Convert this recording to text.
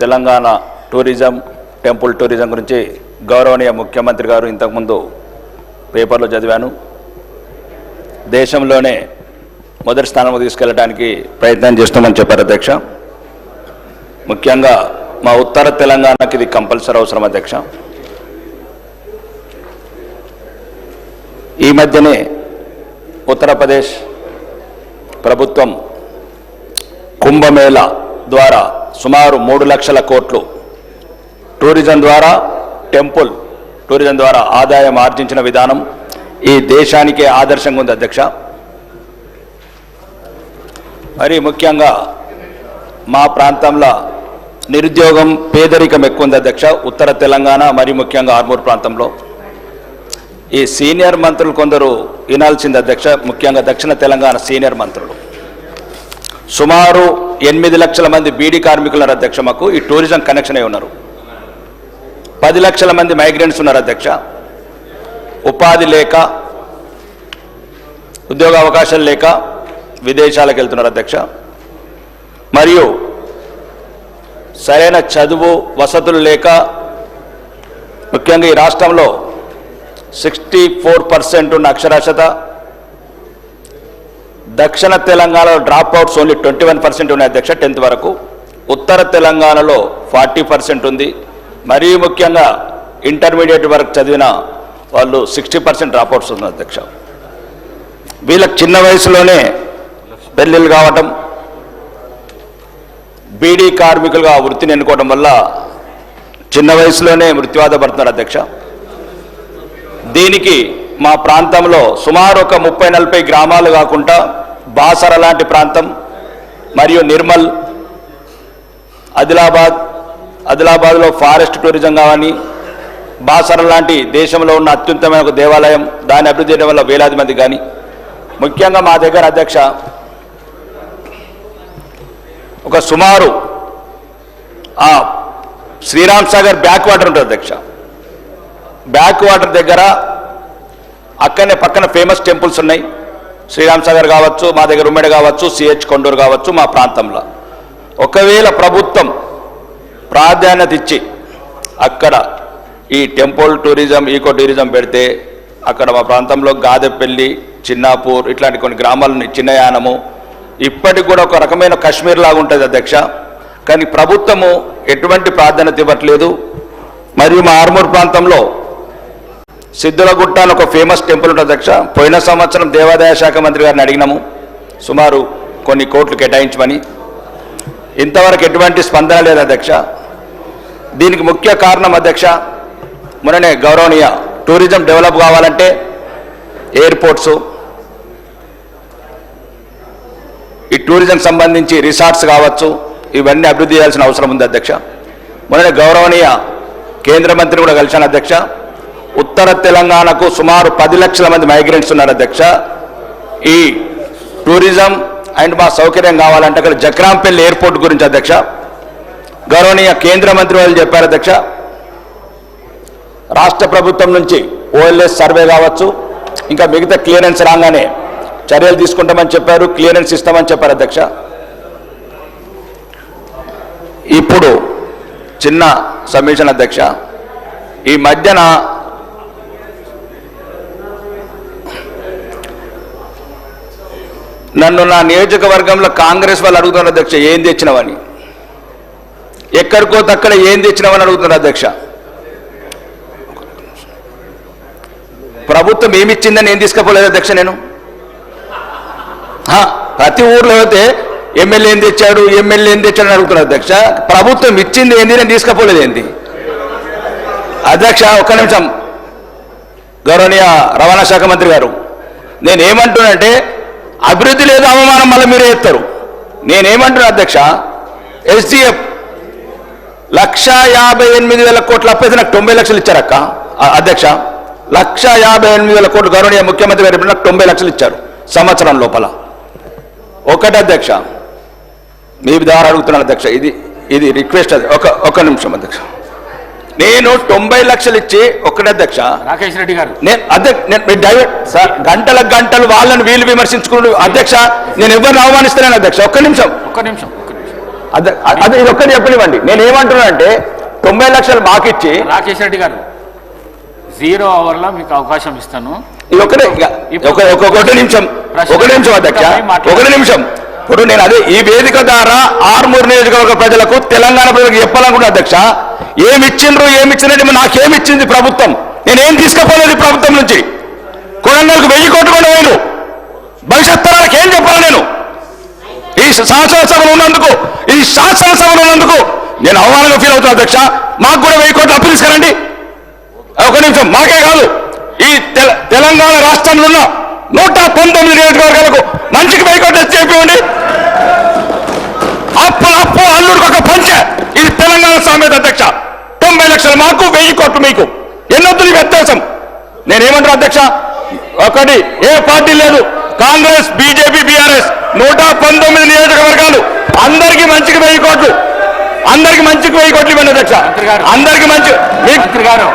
Telangana tourism temple tourism గురించి గౌరవనీయ ముఖ్యమంత్రి గారు ఇంతకుముందు పేపర్లో చదివాను. దేశంలోనే మొదటి స్థానంలో తీసుకెళ్ళడానికి ప్రయత్నం చేస్తామని చెప్పారు అధ్యక్ష. ముఖ్యంగా మా ఉత్తర తెలంగాణకి ఇది కంపల్సరీ అవసరం అధ్యక్ష. ఈ మధ్యనే ఉత్తరప్రదేశ్ ప్రభుత్వం కుంభమేళా ద్వారా సుమారు 3 లక్షల కోట్లు టూరిజం ద్వారా టెంపుల్ టూరిజం ద్వారా ఆదాయం ఆర్జించిన విధానం ఈ దేశానికే ఆదర్శంగా ఉంది అధ్యక్ష. మరి ముఖ్యంగా మా ప్రాంతంలో నిరుద్యోగం పేదరికం ఎక్కువ ఉంది అధ్యక్ష. ఉత్తర తెలంగాణ మరి ముఖ్యంగా ఆర్మూర్ ప్రాంతంలో ఈ సీనియర్ మంత్రులు కొందరు వినాల్సింది అధ్యక్ష. ముఖ్యంగా దక్షిణ తెలంగాణ సీనియర్ మంత్రులు సుమారు 8 లక్షల మంది బీడీ కార్మికులు ఉన్నారు అధ్యక్ష. మాకు ఈ టూరిజం కనెక్షన్ అయి ఉన్నారు. 10 లక్షల మంది మైగ్రెంట్స్ ఉన్నారు అధ్యక్ష. ఉపాధి లేక ఉద్యోగ అవకాశాలు లేక విదేశాలకు వెళ్తున్నారు అధ్యక్ష. మరియు సరైన చదువు వసతులు లేక ముఖ్యంగా ఈ రాష్ట్రంలో 64% ఉన్న అక్షరాస్యత, దక్షిణ తెలంగాణలో డ్రాప్ అవుట్స్ ఓన్లీ 21% ఉన్నాయి అధ్యక్ష 10th వరకు. ఉత్తర తెలంగాణలో 40% ఉంది. మరీ ముఖ్యంగా ఇంటర్మీడియట్ వరకు చదివిన వాళ్ళు 60% డ్రాప్ అవుట్స్ ఉంది అధ్యక్ష. వీళ్ళకి చిన్న వయసులోనే పెళ్ళిళ్ళు కావటం, బీడీ కార్మికులుగా వృత్తిని ఎన్నుకోవడం వల్ల చిన్న వయసులోనే మృత్యువాత పడుతున్నారు అధ్యక్ష. దీనికి మా ప్రాంతంలో సుమారు ఒక 30-40 గ్రామాలు కాకుండా బాసర లాంటి ప్రాంతం మరియు నిర్మల్, ఆదిలాబాద్లో ఫారెస్ట్ టూరిజం కానీ, బాసర లాంటి దేశంలో ఉన్న అత్యుత్తమైన ఒక దేవాలయం దాన్ని అభివృద్ధి చేయడం వల్ల వేలాది మంది కానీ, ముఖ్యంగా మా దగ్గర అధ్యక్ష ఒక సుమారు శ్రీరామ్ సాగర్ బ్యాక్ వాటర్ ఉంటుంది అధ్యక్ష. బ్యాక్ వాటర్ దగ్గర అక్కడనే పక్కన ఫేమస్ టెంపుల్స్ ఉన్నాయి. శ్రీరామ్ సాగర్ కావచ్చు, మా దగ్గర ఉమ్మడి కావచ్చు, సిహెచ్ కొండూరు కావచ్చు. మా ప్రాంతంలో ఒకవేళ ప్రభుత్వం ప్రాధాన్యత ఇచ్చి అక్కడ ఈ టెంపుల్ టూరిజం ఈకో టూరిజం పెడితే అక్కడ మా ప్రాంతంలో గాదెపల్లి, చిన్నాపూర్ ఇట్లాంటి కొన్ని గ్రామాలని, చిన్నయానము ఇప్పటికి కూడా ఒక రకమైన కాశ్మీర్ లాగా ఉంటుంది అధ్యక్ష. కానీ ప్రభుత్వము ఎటువంటి ప్రాధాన్యత ఇవ్వట్లేదు. మరియు మా ఆర్మూర్ ప్రాంతంలో సిద్ధులగుట్ట అని ఒక ఫేమస్ టెంపుల్ ఉంటుంది అధ్యక్ష. పోయిన సంవత్సరం దేవాదాయ శాఖ మంత్రి గారిని అడిగినాము సుమారు కొన్ని కోట్లు కేటాయించమని. ఇంతవరకు ఎటువంటి స్పందన లేదు అధ్యక్ష. దీనికి ముఖ్య కారణం అధ్యక్ష, మొన్ననే గౌరవనీయ టూరిజం డెవలప్ కావాలంటే ఎయిర్పోర్ట్స్, ఈ టూరిజం సంబంధించి రిసార్ట్స్ కావచ్చు, ఇవన్నీ అభివృద్ధి చేయాల్సిన అవసరం ఉంది అధ్యక్ష. మొన్ననే గౌరవనీయ కేంద్ర మంత్రి కూడా కలిశాను అధ్యక్ష. ఉత్తర తెలంగాణకు సుమారు 10 లక్షల మంది మైగ్రెంట్స్ ఉన్నారు అధ్యక్ష. ఈ టూరిజం అండ్ మా సౌకర్యం కావాలంటే అక్కడ జక్రాంపల్లి ఎయిర్పోర్ట్ గురించి అధ్యక్ష గౌరవనీయ కేంద్ర మంత్రి వాళ్ళు చెప్పారు అధ్యక్ష. రాష్ట్ర ప్రభుత్వం నుంచి ఓఎల్ఎస్ సర్వే కావచ్చు, ఇంకా మిగతా క్లియరెన్స్ రాగానే చర్యలు తీసుకుంటామని చెప్పారు, క్లియరెన్స్ ఇస్తామని చెప్పారు అధ్యక్ష. ఇప్పుడు చిన్న సబ్మిషన్ అధ్యక్ష, ఈ మధ్యన నన్ను నా నియోజకవర్గంలో కాంగ్రెస్ వాళ్ళు అడుగుతున్నారు అధ్యక్ష, ఏం తెచ్చినవని. ఎక్కడికో తక్కడ ఏం తెచ్చినవని అడుగుతున్నారు అధ్యక్ష. ప్రభుత్వం ఏమిచ్చిందని ఏం తీసుకపోలేదు అధ్యక్ష. నేను ప్రతి ఊర్లో అయితే ఎమ్మెల్యే ఏం తెచ్చాడు అని అడుగుతున్నారు అధ్యక్ష. ప్రభుత్వం ఇచ్చింది ఏంది, నేను తీసుకపోలేదు ఏంది అధ్యక్ష. ఒక్క నిమిషం గౌరవనీయ రవాణా శాఖ మంత్రి గారు, నేనేమంటున్నానంటే అభివృద్ధి లేదు, అవమానం మళ్ళీ మీరే ఎత్తారు. నేనేమంటున్నా అధ్యక్ష, ఎస్డిఎఫ్ 1,58,000 కోట్ల అప్పైతే నాకు 90 లక్షలు ఇచ్చారక్క అధ్యక్ష. 1,58,000 కోట్లు గౌరవనీయ ముఖ్యమంత్రి గారు నాకు 90 లక్షలు ఇచ్చారు సంవత్సరం లోపల. ఒకటి అధ్యక్ష, మీ ద్వారా అడుగుతున్నాను అధ్యక్ష, ఇది రిక్వెస్ట్. ఒక నిమిషం అధ్యక్ష, నేను 90 లక్షలు ఇచ్చి ఒకటి అధ్యక్ష రాకేష్ రెడ్డి గారు నేను డైవర్ట్ సార్ గంటలు వాళ్ళని వీళ్ళు విమర్శించుకున్నాడు అధ్యక్ష. నేను ఎవరిని అవమానిస్తున్నాను అధ్యక్ష. ఒక్క నిమిషం అదే ఇది ఒక్కటి చెప్పనివ్వండి. నేను ఏమంటున్నా అంటే 90 లక్షలు మాకిచ్చి రాకేష్ రెడ్డి గారు 0 అవర్లో మీకు అవకాశం ఇస్తాను. ఇది ఒకటే ఒకటి నిమిషం అధ్యక్ష, ఒకటి నిమిషం. ఇప్పుడు నేను అదే ఈ వేదిక ద్వారా ఆర్మూరు నియోజకవర్గ ప్రజలకు, తెలంగాణ ప్రజలకు చెప్పాలనుకుంటున్నా అధ్యక్ష. ఏమిచ్చినట్టు నాకేమిచ్చింది ప్రభుత్వం? నేనేం తీసుకుపోలేదు ప్రభుత్వం నుంచి. కొడంగల్కు 1000 కోట్లు కూడా వేయను. భవిష్యత్ తరాలకు ఏం చెప్పాలి నేను? ఈ శాసనసభలో ఉన్నందుకు నేను అవమానంగా ఫీల్ అవుతున్నా అధ్యక్ష. మాకు కూడా 1000 కోట్లు అప్పు తీసుకురండి. ఒక నిమిషం, మాకే కాదు ఈ తెలంగాణ రాష్ట్రంలో ఉన్న 119 నియోజకవర్గాలకు మంచికి 1000 కోట్లు చెప్పండి. అప్పు అల్లుడికి ఒక పంచ. ఇది తెలంగాణ సామెత అధ్యక్ష. 90 లక్షలు మాకు, 1000 కోట్లు మీకు. ఎన్నొద్దు నీ వ్యత్యాసం? నేనేమంటాను అధ్యక్ష, ఒకటి ఏ పార్టీ లేదు, కాంగ్రెస్, బీజేపీ, బీఆర్ఎస్ 119 నియోజకవర్గాలు అందరికీ మంచికి 1000 కోట్లు, అందరికి మంచికి 1000 కోట్లు ఇవ్వండి అధ్యక్ష. అందరికి మంచి మినిస్టర్ గారు